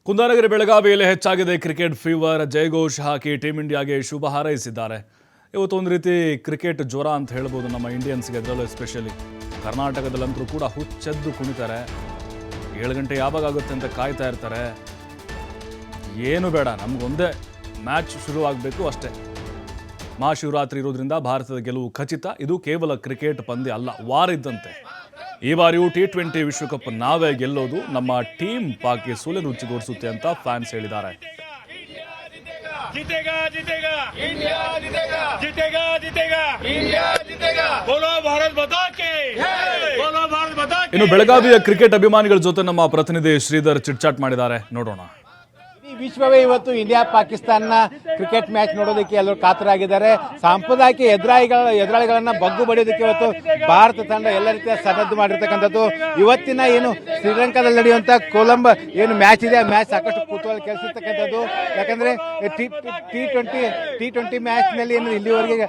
ಕುಂದಾನಗರಿ ಬೆಳಗಾವಿಯಲ್ಲಿ ಹೆಚ್ಚಾಗಿದೆ cricket fever. ಜಯಘೋಷ್ ಹಾಕಿ team ಇಂಡಿಯಾಗೆ ಶುಭ ಹಾರೈಸಿದ್ದಾರೆ. ಇವತ್ತು ಒಂದು ರೀತಿ ಕ್ರಿಕೆಟ್ ಜ್ವರ ಅಂತ ಹೇಳ್ಬೋದು ನಮ್ಮ ಇಂಡಿಯನ್ಸ್ಗೆ, ಅದರಲ್ಲೂ ಎಸ್ಪೆಷಲಿ ಕರ್ನಾಟಕದಲ್ಲಂತರೂ ಕೂಡ ಹುಚ್ಚೆದ್ದು ಕುಣಿತಾರೆ. 7 ಗಂಟೆ ಯಾವಾಗ ಆಗುತ್ತೆ ಅಂತ ಕಾಯ್ತಾ ಇರ್ತಾರೆ. ಏನು ಬೇಡ, ನಮಗೊಂದೇ ಮ್ಯಾಚ್ ಶುರುವಾಗಬೇಕು ಅಷ್ಟೇ. ಮಹಾಶಿವರಾತ್ರಿ ಇರೋದ್ರಿಂದ ಭಾರತದ ಗೆಲುವು ಖಚಿತ. ಇದು ಕೇವಲ ಕ್ರಿಕೆಟ್ ಪಂದ್ಯ ಅಲ್ಲ, ವಾರ್ ಇದ್ದಂತೆ. ಈ ಬಾರಿಯೂ T20 ವಿಶ್ವಕಪ್ ನಾವೇ ಗೆಲ್ಲೋದು. ನಮ್ಮ ಟೀಮ್ ಪಾಕ್ಗೆ ಸೂಲೆ ರುಚಿಗೊಳಿಸುತ್ತೆ ಅಂತ ಫ್ಯಾನ್ಸ್ ಹೇಳಿದ್ದಾರೆ. ಇನ್ನು ಬೆಳಗಾವಿಯ ಕ್ರಿಕೆಟ್ ಅಭಿಮಾನಿಗಳ ಜೊತೆ ನಮ್ಮ ಪ್ರತಿನಿಧಿ ಶ್ರೀಧರ್ ಚಿಟ್ಚಾಟ್ ಮಾಡಿದ್ದಾರೆ, ನೋಡೋಣ. ವಿಶ್ವವೇ ಇವತ್ತು ಇಂಡಿಯಾ ಪಾಕಿಸ್ತಾನ ಕ್ರಿಕೆಟ್ ಮ್ಯಾಚ್ ನೋಡೋದಕ್ಕೆ ಎಲ್ಲರೂ ಕಾತರಾಗಿದ್ದಾರೆ. ಸಾಂಪ್ರದಾಯಿಕ ಎದುರಾಳಿಗಳನ್ನ ಬಗ್ಗು ಬಡಿಯೋದಕ್ಕೆ ಇವತ್ತು ಭಾರತ ತಂಡ ಎಲ್ಲ ರೀತಿಯ ಸನ್ನದ್ಧ ಮಾಡಿರ್ತಕ್ಕಂಥದ್ದು. ಇವತ್ತಿನ ಏನು ಶ್ರೀಲಂಕಾದಲ್ಲಿ ನಡೆಯುವಂತ ಕೊಲಂಬೋ ಏನು ಮ್ಯಾಚ್ ಇದೆ, ಆ ಮ್ಯಾಚ್ ಸಾಕಷ್ಟು ಕುತೂಹಲ ಕೆಳಿಸಿರ್ತಕ್ಕಂಥದ್ದು. ಯಾಕಂದ್ರೆ ಟಿ20 ಮ್ಯಾಚ್ ನಲ್ಲಿ ಏನು ಇಲ್ಲಿವರೆಗೆ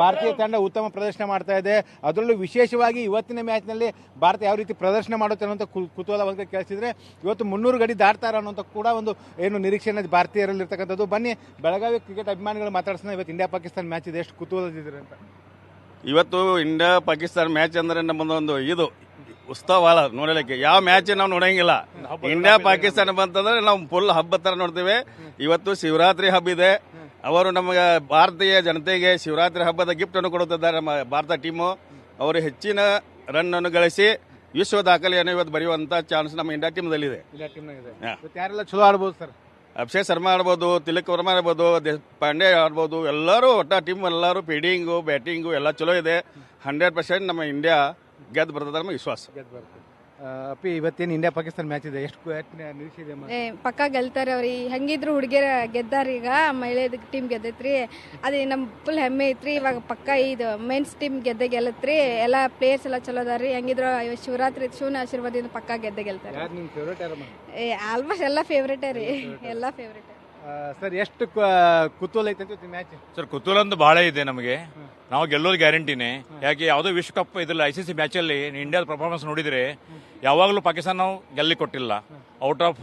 ಭಾರತೀಯ ತಂಡ ಉತ್ತಮ ಪ್ರದರ್ಶನ ಮಾಡ್ತಾ ಇದೆ. ಅದರಲ್ಲೂ ವಿಶೇಷವಾಗಿ ಇವತ್ತಿನ ಮ್ಯಾಚ್ ನಲ್ಲಿ ಭಾರತ ಯಾವ ರೀತಿ ಪ್ರದರ್ಶನ ಮಾಡುತ್ತೆ ಅನ್ನುವಂಥ ಕುತೂಹಲ ಕೇಳಿಸಿದ್ರೆ, ಇವತ್ತು 300 ಗಡಿ ದಾಟ್ತಾರ ಅನ್ನುವಂಥ ಕೂಡ ಒಂದು ಏನು ನಿರೀಕ್ಷೆನ ಭಾರತೀಯರಲ್ಲಿರ್ತಕ್ಕಂಥದ್ದು. ಬನ್ನಿ ಬೆಳಗಾವಿ ಕ್ರಿಕೆಟ್ ಅಭಿಮಾನಿಗಳು ಮಾತಾಡ್ಸೋಣ. ಇವತ್ತು ಇಂಡಿಯಾ ಪಾಕಿಸ್ತಾನ ಮ್ಯಾಚ್ ಇದೆ, ಎಷ್ಟು ಕುತೂಹಲದಿದ್ದೀರಿ ಅಂತ. ಇವತ್ತು ಇಂಡಿಯಾ ಪಾಕಿಸ್ತಾನ ಮ್ಯಾಚ್ ಅಂದ್ರೆ ನಮ್ಮದೊಂದು ಇದು ಉತ್ಸವ ನೋಡಲಿಕ್ಕೆ. ಯಾವ ಮ್ಯಾಚ್ ನಾವು ನೋಡಂಗಿಲ್ಲ. ಇಂಡಿಯಾ ಪಾಕಿಸ್ತಾನ ಬಂತಂದ್ರೆ ನಾವು ಫುಲ್ ಹಬ್ಬ ತರ ನೋಡ್ತೇವೆ. ಇವತ್ತು ಶಿವರಾತ್ರಿ ಹಬ್ಬ ಇದೆ. ಅವರು ನಮಗೆ ಭಾರತೀಯ ಜನತೆಗೆ ಶಿವರಾತ್ರಿ ಹಬ್ಬದ ಗಿಫ್ಟ್ ಅನ್ನು ಕೊಡುತ್ತಿದ್ದಾರೆ. ನಮ್ಮ ಭಾರತ ಟೀಮು ಅವರು ಹೆಚ್ಚಿನ ರನ್ ಅನ್ನು ಗಳಿಸಿ ವಿಶ್ವ ದಾಖಲೆಯನ್ನು ಇವತ್ತು ಬರೆಯುವಂತ ಚಾನ್ಸ್ ನಮ್ಮ ಇಂಡಿಯಾ ಟೀಮ್ದಲ್ಲಿದೆ. ಯಾರೆಲ್ಲ ಚಲೋ ಆಡ್ಬೋದು ಸರ್? ಅಭಿಷೇಕ್ ಶರ್ಮಾ ಆಡ್ಬೋದು, ತಿಲಕ್ ವರ್ಮಾ ಆಡ್ಬೋದು, ಪಾಂಡೆ ಆಡ್ಬೋದು. ಎಲ್ಲರೂ ಒಟ್ಟ ಟೀಮ್ ಎಲ್ಲರೂ ಫೀಲ್ಡಿಂಗು ಬ್ಯಾಟಿಂಗು ಎಲ್ಲ ಚಲೋ ಇದೆ. 100% ನಮ್ಮ ಇಂಡಿಯಾ ಗೆದ್ದು ಬರ್ತದೆ ನಮ್ಮ ವಿಶ್ವಾಸ. ಅಪ್ಪಿ, ಇವತ್ತೇನು ಇಂಡಿಯಾ ಪಾಕಿಸ್ತಾನ ಮ್ಯಾಚ್ ಇದೆ, ಎಷ್ಟು ನಿರೀಕ್ಷೆ ಇದೆ? ಪಕ್ಕ ಗೆಲ್ತಾರೆ ಅವ್ರಿ. ಹೆಂಗಿದ್ರು ಹುಡುಗಿಯರ ಗೆದ್ದಾರ, ಈಗ ಮಹಿಳೆದ ಟೀಮ್ ಗೆದ್ದೈತ್ರಿ. ಅದೇ ನಮ್ ಫುಲ್ ಹೆಮ್ಮೆ ಐತ್ರಿ. ಇವಾಗ ಪಕ್ಕ ಇದು ಮೆನ್ಸ್ ಟೀಮ್ ಗೆಲ್ಲತ್ರಿ. ಎಲ್ಲ ಪ್ಲೇಯರ್ಸ್ ಎಲ್ಲ ಚಲೋ ಅದಾರಿ. ಹೆಂಗಿದ್ರು ಶಿವರಾತ್ರಿ ಶಿವನ ಆಶೀರ್ವಾದದಿಂದ ಪಕ್ಕ ಗೆಲ್ತಾರೆ. ಆಲ್ಮೋಸ್ಟ್ ಎಲ್ಲ ಫೇವ್ರೇಟ್ ರೀ, ಎಲ್ಲ ಫೇವ್ರೇಟ್. ಸರ್, ಎಷ್ಟು ಕುತೂಹಲ ಐತೆ ಮ್ಯಾಚ್? ಸರ್, ಕುತೂಹಲ ಅಂತೂ ಬಹಳ ಇದೆ ನಮಗೆ. ನಾವು ಗೆಲ್ಲೋದು ಗ್ಯಾರಂಟಿನೇ. ಯಾಕೆ ಯಾವುದೋ ವಿಶ್ವಕಪ್ ಇದ್ರಲ್ಲಿ ICC ಮ್ಯಾಚ್ ಅಲ್ಲಿ ಇಂಡಿಯಾದ ಪರ್ಫಾರ್ಮೆನ್ಸ್ ನೋಡಿದ್ರೆ ಯಾವಾಗಲೂ ಪಾಕಿಸ್ತಾನ ನಾವು ಗೆಲ್ಲಿ ಕೊಟ್ಟಿಲ್ಲ. ಔಟ್ ಆಫ್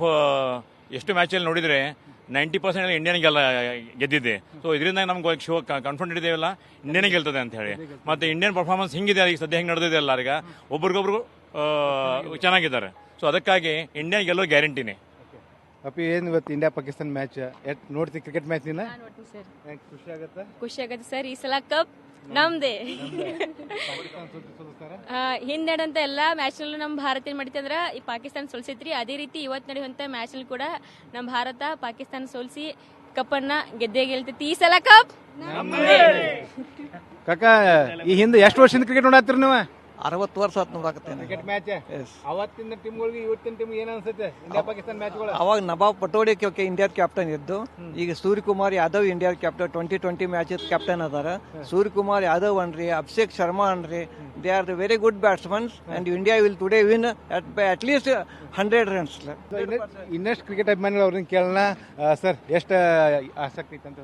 ಎಷ್ಟು ಮ್ಯಾಚ್ ಅಲ್ಲಿ ನೋಡಿದ್ರೆ 90% ಇಂಡಿಯನ್ ಗೆದ್ದಿದೆ. ಸೊ ಇದರಿಂದ ನಮ್ಗೆ ಕಾನ್ಫಿಡೆಂಟ್ ಇದೆಯಲ್ಲ, ಇಂಡಿಯಾನೇ ಗೆಲ್ತದೆ ಅಂತ ಹೇಳಿ. ಮತ್ತೆ ಇಂಡಿಯನ್ ಪರ್ಫಾರ್ಮೆನ್ಸ್ ಹಿಂಗಿದೆ, ಈಗ ಸದ್ಯ ಹೆಂಗೆ ನಡೆದಿದೆ ಅಲ್ಲ, ಈಗ ಒಬ್ರಿಗೊಬ್ರು ಚೆನ್ನಾಗಿದ್ದಾರೆ. ಸೊ ಅದಕ್ಕಾಗಿ ಇಂಡಿಯಾ ಗೆಲ್ಲೋ ಗ್ಯಾರಂಟಿನೇ. ಅಪ್ಪಿ, ಏನು ಇವತ್ತು ಇಂಡಿಯಾ ಪಾಕಿಸ್ತಾನ ಮ್ಯಾಚ್ ನೋಡ್ತೀವಿ? ಕ್ರಿಕೆಟ್ ಮ್ಯಾಚ್ ನಿನ್ನ ಖುಷಿ ಆಗುತ್ತೆ ಸರ್. ಈ ಸಲ ಕಪ್ ನಮ್ದೇ. ಹಿಂದ್ ನಡೆದಂತ ಎಲ್ಲಾ ಮ್ಯಾಚ್ ನಲ್ಲೂ ನಮ್ ಭಾರತ ಏನ್ ಮಾಡಿತಿ ಅಂದ್ರ ಈ ಪಾಕಿಸ್ತಾನ ಸೋಲ್ಸೈತ್ರಿ. ಅದೇ ರೀತಿ ಇವತ್ತು ನಡೆಯುವಂತ ಮ್ಯಾಚ್ ನಲ್ಲಿ ಕೂಡ ನಮ್ ಭಾರತ ಪಾಕಿಸ್ತಾನ ಸೋಲ್ಸಿ ಕಪ್ ಅನ್ನ ಗೆದ್ದೇ ಗೆಲ್ತೈತಿ. ಈ ಸಲ ಕಪ್ ಕಾಕ, ಈ ಹಿಂದೆ ಎಷ್ಟು ವರ್ಷದಿಂದ ಕ್ರಿಕೆಟ್ ನೋಡತ್ತೀರಿ ನೀವು? 60 ವರ್ಷ ಆತ್ ನೋಡಾಕತ್ತೇನೆ ಕ್ರಿಕೆಟ್ ಮ್ಯಾಚ್. ಅವತ್ತಿನ ಟೀಮ್ಗಳಿಗೆ ಇವತ್ತಿನ ಟೀಮ್ ಏನ್ ಅನ್ಸುತ್ತೆ ಇಂಡಿಯಾ ಪಾಕಿಸ್ತಾನ ಮ್ಯಾಚ್ಗಳು? ಅವಾಗ ನವಾಬ್ ಪಟೋಡಿ ಇಂಡಿಯಾದ ಕ್ಯಾಪ್ಟನ್ ಇದ್ದು, ಈಗ ಸೂರ್ಯಕುಮಾರ್ ಯಾದವ್ ಇಂಡಿಯಾದ ಕ್ಯಾಪ್ಟನ್ 2020 ಮ್ಯಾಚ್ ಕ್ಯಾಪ್ಟನ್ ಅದಾರ. ಸೂರ್ಯಕುಮಾರ್ ಯಾದವ್ ಅನ್ರಿ, ಅಭಿಷೇಕ್ ಶರ್ಮಾ ಅನ್ರಿ, they are the very good batsman and India will today win at least 100 runs. ಇನ್ನಷ್ಟು ಕ್ರಿಕೆಟ್ ಅಭಿಮಾನಿಗಳು ಅವ್ರನ್ನ ಕೇಳೋಣ. ಸರ್, ಎಷ್ಟು ಆಸಕ್ತಿ ಇತ್ತಂತ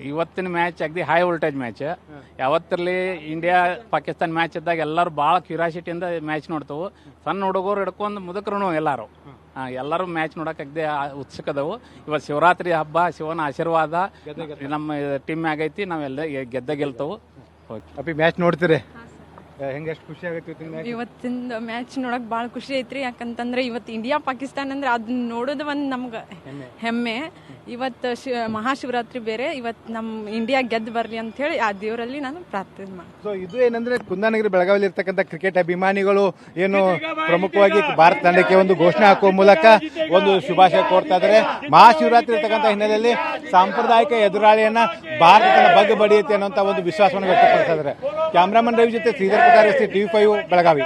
ಇವತ್ತಿನ ಮ್ಯಾಚ್ ಅಗದಿ ಹೈ ವೋಲ್ಟೇಜ್ ಮ್ಯಾಚ್. ಯಾವತ್ತಿರಲಿ ಇಂಡಿಯಾ ಪಾಕಿಸ್ತಾನ ಮ್ಯಾಚ್ ಇದ್ದಾಗ ಎಲ್ಲರೂ ಭಾಳ ಕ್ಯೂರಿಯಾಸಿಟಿಯಿಂದ ಮ್ಯಾಚ್ ನೋಡ್ತವು. ಸಣ್ಣ ಹುಡುಗರು ಹಿಡ್ಕೊಂಡು ಮುದುಕರು ಎಲ್ಲರೂ ಮ್ಯಾಚ್ ನೋಡಕ್ ಅಗದಿ ಉತ್ಸುಕದವು. ಇವತ್ತು ಶಿವರಾತ್ರಿ ಹಬ್ಬ, ಶಿವನ ಆಶೀರ್ವಾದ ನಮ್ಮ ಟೀಮ್ ಆಗೈತಿ. ನಾವೆಲ್ಲ ಗೆಲ್ತವು. ಅಪ್ಪಿ, ಮ್ಯಾಚ್ ನೋಡ್ತೀರಿ? ಹೆಂಗೆ, ಎಷ್ಟು ಖುಷಿ ಆಗೈತಿ ಇವತ್ತಿನ ಮ್ಯಾಚ್ ನೋಡಕ್ ಭಾಳ ಖುಷಿ ಐತ್ರಿ. ಯಾಕಂತಂದ್ರೆ ಇವತ್ತು ಇಂಡಿಯಾ ಪಾಕಿಸ್ತಾನ ಅಂದ್ರೆ ಅದನ್ನ ನೋಡೋದು ಒಂದು ನಮ್ಗೆ ಹೆಮ್ಮೆ. ಇವತ್ತು ಮಹಾಶಿವರಾತ್ರಿ ಬೇರೆ. ಇವತ್ತು ನಮ್ಮ ಇಂಡಿಯಾ ಗೆದ್ದು ಬರ್ಲಿ ಅಂತ ಹೇಳಿ ಆ ದೇವರಲ್ಲಿ ನಾನು ಪ್ರಾರ್ಥನೆ ಮಾಡಿ. ಸೊ ಇದು ಏನಂದ್ರೆ ಕುಂದಾನಗರಿ ಬೆಳಗಾವಿಯಲ್ಲಿ ಇರ್ತಕ್ಕಂಥ ಕ್ರಿಕೆಟ್ ಅಭಿಮಾನಿಗಳು ಏನು ಪ್ರಮುಖವಾಗಿ ಭಾರತ ತಂಡಕ್ಕೆ ಒಂದು ಘೋಷಣೆ ಹಾಕುವ ಮೂಲಕ ಒಂದು ಶುಭಾಶಯ ಕೋರ್ತಾ ಇದ್ದಾರೆ. ಮಹಾಶಿವರಾತ್ರಿ ಇರ್ತಕ್ಕಂಥ ಹಿನ್ನೆಲೆಯಲ್ಲಿ ಸಾಂಪ್ರದಾಯಿಕ ಎದುರಾಳಿಯನ್ನ ಭಾರತ ತಂಡ ಬಗ್ಗೆ ಬಡಿಯುತ್ತೆ ಅನ್ನುವಂತ ಒಂದು ವಿಶ್ವಾಸವನ್ನು ವ್ಯಕ್ತಪಡಿಸ್ತಾ ಇದ್ದಾರೆ. ಕ್ಯಾಮ್ರಾಮನ್ ರವಿ ಜೊತೆ ಶ್ರೀಧರ್ ಪಟಾರಿ, TV5 ಬೆಳಗಾವಿ.